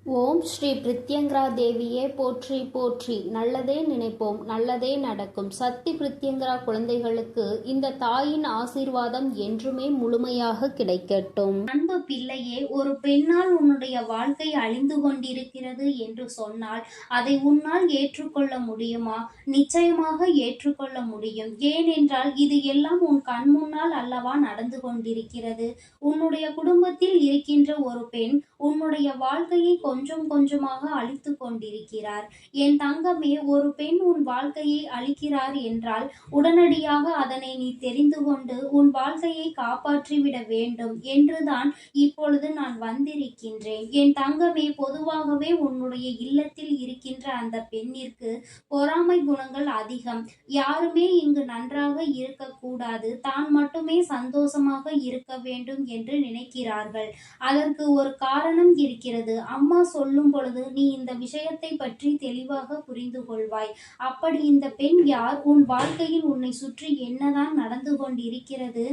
ஓம் ஸ்ரீ பிரித்யங்கரா தேவியே போற்றி போற்றி. நல்லதே நினைப்போம், நல்லதே நடக்கும். சக்தி பிரித்யங்கரா குழந்தைகளுக்கு இந்த தாயின் ஆசீர்வாதம் என்றுமே முழுமையாக கிடைக்கட்டும். அன்பு பிள்ளையே, ஒரு பெண்ணால் உன்னுடைய வாழ்க்கை அழிந்து கொண்டிருக்கிறது என்று சொன்னால் அதை உன்னால் ஏற்றுக்கொள்ள முடியுமா? நிச்சயமாக ஏற்றுக்கொள்ள முடியும். ஏனென்றால் இது எல்லாம் உன் கண் முன்னால் அல்லவா நடந்து கொண்டிருக்கிறது. உன்னுடைய குடும்பத்தில் இருக்கின்ற ஒரு பெண் உன்னுடைய வாழ்க்கையை கொஞ்சம் கொஞ்சமாக அழித்து கொண்டிருக்கிறார். என் தங்கமே, ஒரு பெண் உன் வாழ்க்கையை அழிக்கிறார் என்றால் உடனடியாக அதனை நீ தெரிந்து கொண்டு உன் வாழ்க்கையை காப்பாற்றிவிட வேண்டும் என்றுதான் இப்பொழுது நான் வந்திருக்கின்றேன். என் தங்கமே, பொதுவாகவே உன்னுடைய இல்லத்தில் இருக்கின்ற அந்த பெண்ணிற்கு பொறாமை குணங்கள் அதிகம். யாருமே இங்கு நன்றாக இருக்கக்கூடாது, தான் மட்டுமே சந்தோஷமாக இருக்க வேண்டும் என்று நினைக்கிறார்கள். அதற்கு ஒரு காரணம் இருக்கிறது. அம்மா சொல்லும் பொழுது நீ இந்த விஷயத்தை பற்றி தெளிவாக புரிந்து கொள்வாய். அப்படி இந்த பெண் யார், உன் வாழ்க்கையில் உன்னை சுற்றி என்னதான் நடந்து கொண்டிருக்கிறது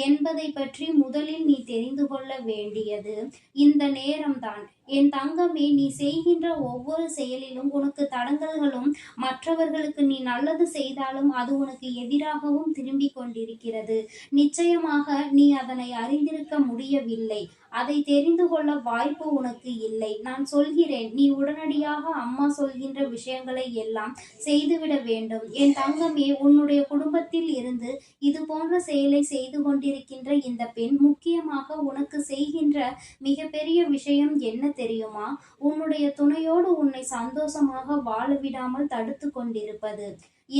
என்பதை பற்றி முதலில் நீ தெரிந்து கொள்ள வேண்டியது இந்த நேரம்தான். என் தங்கமே, நீ செய்கின்ற ஒவ்வொரு செயலிலும் உனக்கு தடங்கல்களும், மற்றவர்களுக்கு நீ நல்லது செய்தாலும் அது உனக்கு எதிராகவும் திரும்பிக் கொண்டிருக்கிறது. நிச்சயமாக நீ அதனை அறிந்திருக்க முடியவில்லை. அதை தெரிந்து கொள்ள வாய்ப்பு உனக்கு இல்லை. நான் சொல்கிறேன், நீ உடனடியாக அம்மா சொல்கின்ற விஷயங்களை எல்லாம் செய்துவிட வேண்டும். என் தங்கமே, உன்னுடைய குடும்பத்தில் இருந்து இது போன்ற செயலை செய்து கொண்டிருக்கின்ற இந்த பெண் முக்கியமாக உனக்கு செய்கின்ற மிகப்பெரிய விஷயம் என்ன தெரியுமா? உன்னுடைய துணையோடு உன்னை சந்தோஷமாக வாழ விடாமல் தடுத்து கொண்டிருப்பது.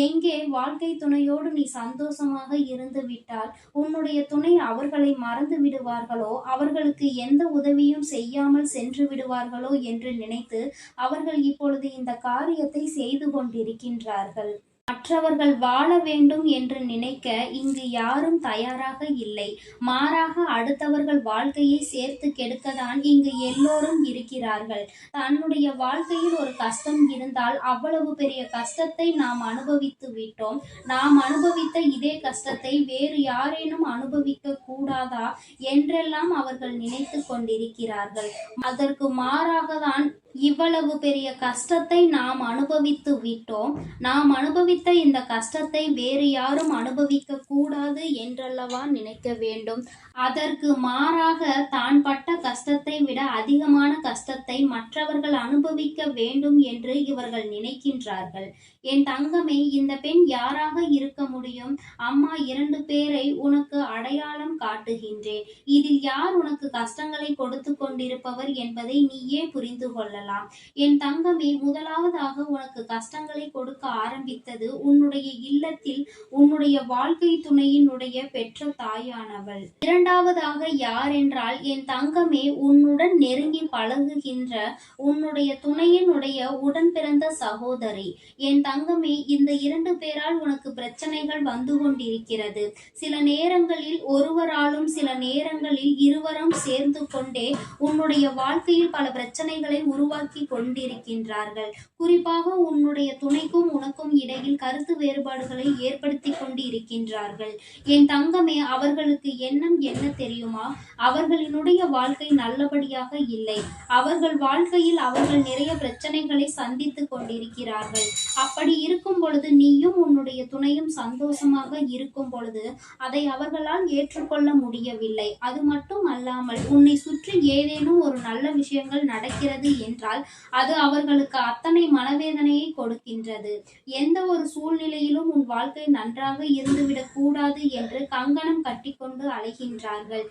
எங்கே வாழ்க்கை துணையோடு நீ சந்தோஷமாக இருந்து விட்டால் உன்னுடைய துணை அவர்களை மறந்து விடுவார்களோ, அவர்களுக்கு எந்த உதவியும் செய்யாமல் சென்று விடுவார்களோ என்று நினைத்து அவர்கள் இப்பொழுது இந்த காரியத்தை செய்து கொண்டிருக்கின்றார்கள். மற்றவர்கள் வாழ வேண்டும் என்று நினைக்க இங்கு யாரும் தயாராக இல்லை. மாறாக அடுத்தவர்கள் வாழ்க்கையை சேர்த்து கெடுக்கத்தான் இங்கு எல்லோரும் இருக்கிறார்கள். தன்னுடைய வாழ்க்கையில் ஒரு கஷ்டம் இருந்தால் அவ்வளவு பெரிய கஷ்டத்தை நாம் அனுபவித்து விட்டோம், நாம் அனுபவித்த இதே கஷ்டத்தை வேறு யாரேனும் அனுபவிக்க கூடாதா என்றெல்லாம் அவர்கள் நினைத்து கொண்டிருக்கிறார்கள். அதற்கு மாறாக தான் இவ்வளவு பெரிய கஷ்டத்தை நாம் அனுபவித்து விட்டோம். நாம் அனுபவித்த இந்த கஷ்டத்தை வேறு யாரும் அனுபவிக்க கூடாது என்றல்லவா நினைக்க வேண்டும். அதற்கு மாறாக தான் பட்ட கஷ்டத்தை விட அதிகமான கஷ்டத்தை மற்றவர்கள் அனுபவிக்க வேண்டும் என்று இவர்கள் நினைக்கின்றார்கள். என் தங்கமே, இந்த பெண் யாராக இருக்க முடியும்? அம்மா 2 பேரை உனக்கு அடையாளம் காட்டுகின்றேன். இதில் யார் உனக்கு கஷ்டங்களை கொடுத்து கொண்டிருப்பவர் என்பதை நீயே புரிந்து கொள்ளலாம். என் தங்கமே, முதலாவதாக உனக்கு கஷ்டங்களை கொடுக்க ஆரம்பித்தது உன்னுடைய இல்லத்தில் உன்னுடைய வாழ்க்கை துணையினுடைய பெற்ற தாயானவள். இரண்டாவதாக யார் என்றால், என் தங்கமே, உன்னுடன் நெருங்கி பழகுகின்ற உன்னுடைய துணையினுடைய உடன் பிறந்த சகோதரி. என் தங்கமே, இந்த 2 பேரால் உனக்கு பிரச்சனைகள் வந்து கொண்டிருக்கிறது. சில நேரங்களில் ஒருவராலும், சில நேரங்களில் இருவரும் சேர்ந்து கொண்டே உன்னுடைய வாழ்க்கையில் பல பிரச்சனைகளை உருவாக்கி கொண்டிருக்கின்றார்கள். குறிப்பாக உன்னுடைய துணைக்கும் உனக்கும் இடையில் கருத்து வேறுபாடுகளை ஏற்படுத்தி கொண்டு இருக்கின்றார்கள். என் தங்கமே, அவர்களுக்கு எண்ணம் என்ன தெரியுமா? அவர்களினுடைய வாழ்க்கை நல்லபடியாக இல்லை. அவர்கள் வாழ்க்கையில் அவர்கள் நிறைய பிரச்சனைகளை சந்தித்து கொண்டிருக்கிறார்கள். அப்படி இருக்கும் பொழுது நீயும் உன்னுடைய துணையும் சந்தோஷமாக இருக்கும் பொழுது அதை அவர்களால் ஏற்றுக்கொள்ள முடியவில்லை. அது மட்டும் அல்லாமல் உன்னை சுற்றி ஏதேனும் ஒரு நல்ல விஷயங்கள் நடக்கிறது என்றால் அது அவர்களுக்கு அத்தனை மனவேதனையை கொடுக்கின்றது. எந்த ஒரு சூழ்நிலையிலும் உன் வாழ்க்கை நன்றாக இருந்துவிடக் கூடாது என்று கங்கணம் கட்டிக்கொண்டு அலைகின்றார்கள்.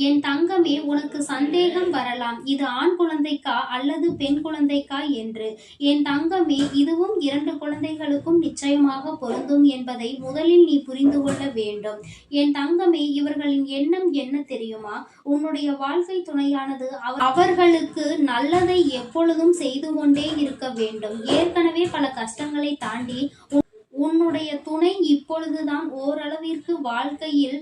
என் தங்கமே, உனக்கு சந்தேகம் வரலாம், இது ஆண் குழந்தைக்கா அல்லது பெண் குழந்தைக்கா என்று. என் தங்கமே, இதுவும் 2 குழந்தைகளுக்கும் நிச்சயமாக பொருந்தும் என்பதை முதலில் நீ புரிந்து கொள்ள வேண்டும். என் தங்கமே, இவர்களின் எண்ணம் என்ன தெரியுமா? உன்னுடைய வாழ்க்கை துணையானது அவர்களுக்கு நல்லதை எப்பொழுதும் செய்து கொண்டே இருக்க வேண்டும். ஏற்கனவே பல கஷ்டங்களை தாண்டி உன்னுடைய துணை இப்பொழுதுதான் ஓரளவிற்கு வாழ்க்கையில்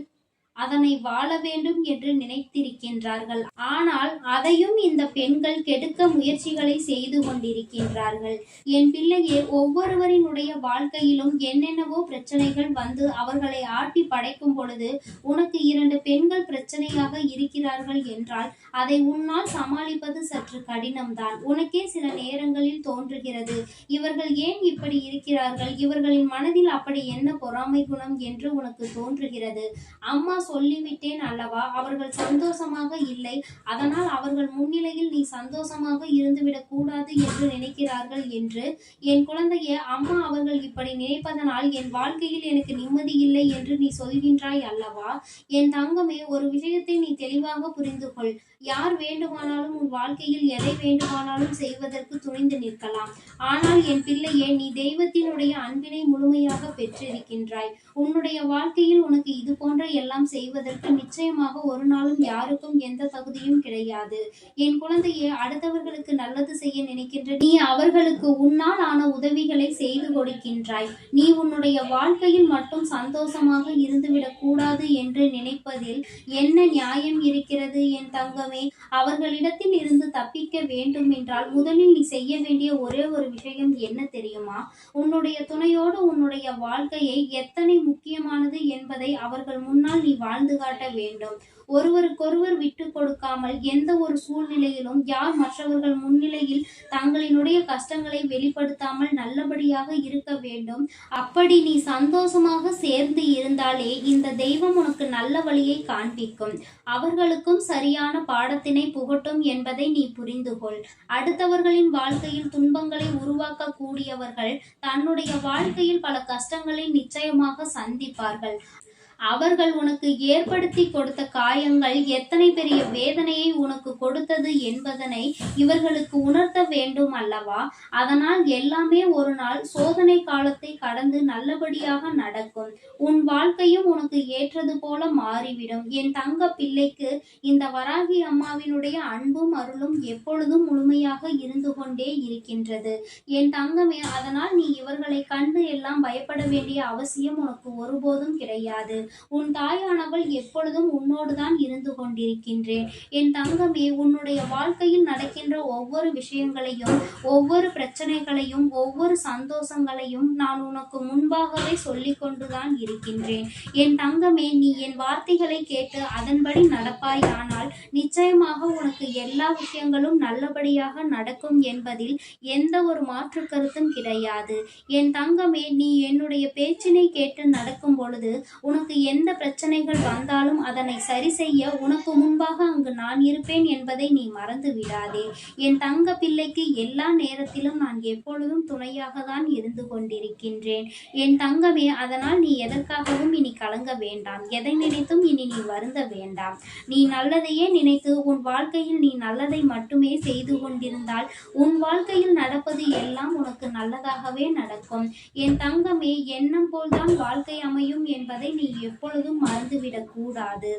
அதனை வாழ வேண்டும் என்று நினைத்திருக்கின்றார்கள். ஆனால் அதையும் இந்த பெண்கள் கெடுக்க முயற்சிகளை செய்து கொண்டிருக்கின்றார்கள். என் பிள்ளையே, ஒவ்வொருவரினுடைய வாழ்க்கையிலும் என்னென்னவோ பிரச்சனைகள் வந்து அவர்களை ஆட்டி படைக்கும் பொழுது உனக்கு 2 பெண்கள் பிரச்சனையாக இருக்கிறார்கள் என்றால் அதை உன்னால் சமாளிப்பது சற்று கடினம்தான். உனக்கே சில நேரங்களில் தோன்றுகிறது, இவர்கள் ஏன் இப்படி இருக்கிறார்கள், இவர்களின் மனதில் அப்படி என்ன பொறாமை குணம் என்று உனக்கு தோன்றுகிறது. அம்மா சொல்லிவிட்டேன் அல்லவா, அவர்கள் சந்தோஷமாக இல்லை, அதனால் அவர்கள் முன்னிலையில் நீ சந்தோஷமாக இருந்துவிடக் கூடாது என்று நினைக்கிறார்கள் என்று. என் குழந்தையே, அம்மா அவர்கள் இப்படி நினைப்பதனால் என் வாழ்க்கையில் எனக்கு நிம்மதி இல்லை என்று நீ சொல்கின்றாய் அல்லவா. என் தங்கமே, ஒரு விஷயத்தை நீ தெளிவாக புரிந்து கொள். யார் வேண்டுமானாலும் உன் வாழ்க்கையில் எதை வேண்டுமானாலும் செய்வதற்கு துணிந்து நிற்கலாம். ஆனால் என் பிள்ளையே, நீ தெய்வத்தினுடைய அன்பினை முழுமையாக பெற்றிருக்கின்றாய். உன்னுடைய வாழ்க்கையில் உனக்கு இது போன்ற எல்லாம் செய்வதற்கு நிச்சயமாக ஒரு நாளும் யாருக்கும் எந்த தகுதியும் கிடையாது. என் குழந்தையே, அடுத்தவர்களுக்கு நல்லது செய்ய நினைக்கின்ற நீ அவர்களுக்கு உன்னால் ஆன உதவிகளை செய்து கொடுக்கின்றாய். நீ உன்னுடைய வாழ்க்கையில் மட்டும் சந்தோஷமாக இருந்துவிடக் கூடாது என்று நினைப்பதில் என்ன நியாயம் இருக்கிறது என் தங்கமே. அவர்களிடத்தில் இருந்து தப்பிக்க வேண்டும் என்றால் முதலில் நீ செய்ய வேண்டிய ஒரே ஒரு விஷயம் என்ன தெரியுமா? உன்னுடைய துணையோடு உன்னுடைய வாழ்க்கையை எத்தனை முக்கியமானது என்பதை அவர்கள் முன்னால் நீ வாழ்ந்து காட்ட வேண்டும். ஒருவருக்கொருவர் விட்டு கொடுக்காமல் எந்த ஒரு சூழ்நிலையிலும் யார் மற்றவர்கள் முன்னிலையில் தங்களினுடைய கஷ்டங்களை வெளிப்படுத்தாமல் நல்லபடியாக இருக்க வேண்டும். அப்படி நீ சந்தோஷமாக சேர்ந்து இருந்தாலே இந்த தெய்வம் உனக்கு நல்ல வழியை காண்பிக்கும். அவர்களுக்கும் சரியான பாடத்தினை புகட்டும் என்பதை நீ புரிந்து கொள். அடுத்தவர்களின் வாழ்க்கையில் துன்பங்களை உருவாக்க கூடியவர்கள் தன்னுடைய வாழ்க்கையில் பல கஷ்டங்களை நிச்சயமாக சந்திப்பார்கள். அவர்கள் உனக்கு ஏற்படுத்தி கொடுத்த காயங்கள் எத்தனை பெரிய வேதனையை உனக்கு கொடுத்தது என்பதனை இவர்களுக்கு உணர்த்த வேண்டும் அல்லவா. அதனால் எல்லாமே ஒரு நாள் சோதனை காலத்தை கடந்து நல்லபடியாக நடக்கும். உன் வாழ்க்கையும் உனக்கு ஏற்றது போல மாறிவிடும். என் தங்க பிள்ளைக்கு இந்த வராகி அம்மாவினுடைய அன்பும் அருளும் எப்பொழுதும் முழுமையாக இருந்து கொண்டே இருக்கின்றது என் தங்கமே. அதனால் நீ இவர்களை கண்டு எல்லாம் பயப்பட வேண்டிய அவசியம் உனக்கு ஒருபோதும் கிடையாது. உன் தாயானவள் எப்பொழுதும் உன்னோடுதான் இருந்து கொண்டிருக்கின்றேன் என் தங்கமே. உன்னுடைய வாழ்க்கையில் நடக்கின்ற ஒவ்வொரு விஷயங்களையும், ஒவ்வொரு பிரச்சனைகளையும், ஒவ்வொரு சந்தோஷங்களையும் நான் உனக்கு முன்பாகவே சொல்லிக் கொண்டுதான் இருக்கின்றேன் என் தங்கமே. நீ என் வார்த்தைகளை கேட்டு அதன்படி நடப்பாயானால் நிச்சயமாக உனக்கு எல்லா விஷயங்களும் நல்லபடியாக நடக்கும் என்பதில் எந்த ஒரு மாற்று கருத்தும் கிடையாது என் தங்கமே. நீ என்னுடைய பேச்சினை கேட்டு நடக்கும் பொழுது உனக்கு எந்த பிரச்சனைகள் வந்தாலும் அதனை சரி செய்ய உனக்கு முன்பாக அங்கு நான் இருப்பேன் என்பதை நீ மறந்து விடாதே என் தங்க பிள்ளைக்கு. எல்லா நேரத்திலும் நான் எப்பொழுதும் துணையாக தான் இருந்து கொண்டிருக்கின்றேன் என் தங்கமே. அதனால் நீ எதற்காகவும் இனி கலங்க வேண்டாம். எதை நினைத்தும் இனி நீ வருந்த வேண்டாம். நீ நல்லதையே நினைத்து உன் வாழ்க்கையில் நீ நல்லதை மட்டுமே செய்து கொண்டிருந்தால் உன் வாழ்க்கையில் நடப்பது எல்லாம் உனக்கு நல்லதாகவே நடக்கும் என் தங்கமே. எண்ணம் போல்தான் வாழ்க்கை அமையும் என்பதை நீ எப்பொழுதும் மறந்துவிடக் கூடாது.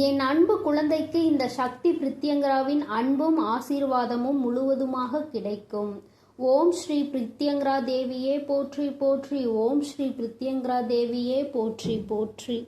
என் அன்பு குழந்தைக்கு இந்த சக்தி பிரித்யங்கராவின் அன்பும் ஆசீர்வாதமும் முழுவதுமாக கிடைக்கும். ஓம் ஸ்ரீ பிரித்யங்கரா தேவியே போற்றி போற்றி. ஓம் ஸ்ரீ பிரித்யங்கரா தேவியே போற்றி போற்றி.